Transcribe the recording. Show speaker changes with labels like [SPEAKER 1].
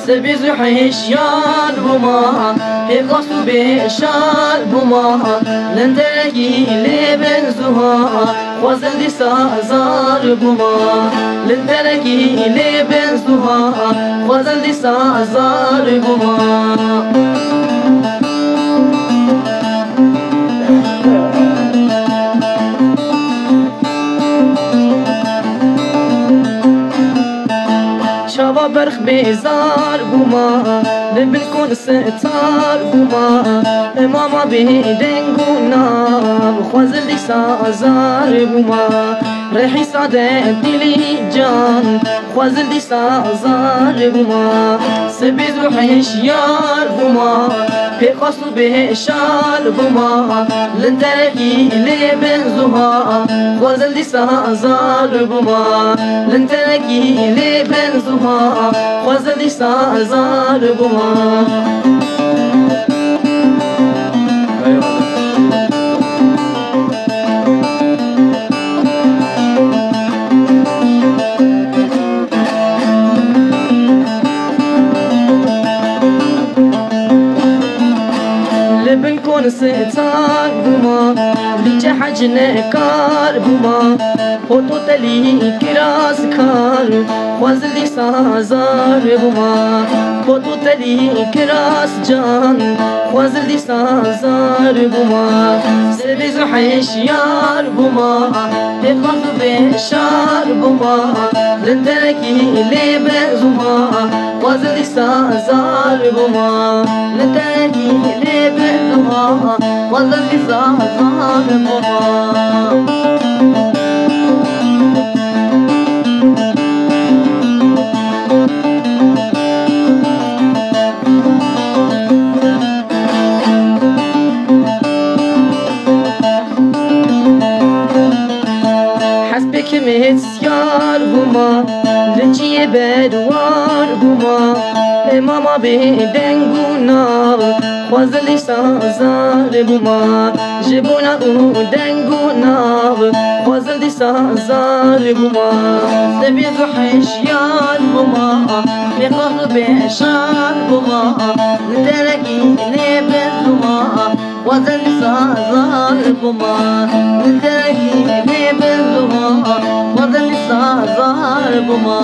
[SPEAKER 1] سبيز حيشيان بما هيقص بشار بما لندركي لبنزوها خوزل دي سازار بما لندركي لبنزوها خوزل دي سازار بما شابا برخ بيزار بوما لبنكون ستار بوما ماما بيدنقونا بخوزل دي سازار بوما ريحي سعادة ديلي جان خوزل دي سازار بوما سبيز وحيشيار بوما بيقصو بشار بوما لندركي لبنزوها خوزل دي سازار بوما لندركي لبنزوها خوزل دي سازار بوما بنكون ستار بوما ليجا حجنا كار بوما هوتو تلي كراس كار خوازل دي سازار بوما هوتو تلي كراس جان خوازل دي سازار بوما سبيز حيشيار بوما هيقص بشار بوما لندركي لبنزوما خوازل دي سازار بوما لندركي لبنزوما خوازل دي سازار بوما حسبك متسيار بوما لنجي بدوار بوما ماما بدنقونا خوازل سازار بوما جبونا ودنقونا خوازل دي سازار بوما سبيز حيشيار بوما بقهر بشار بوما لتركي لبنزوما خوازل دي سازار بوما لتركي لبنزوما خوازل دي سازار بوما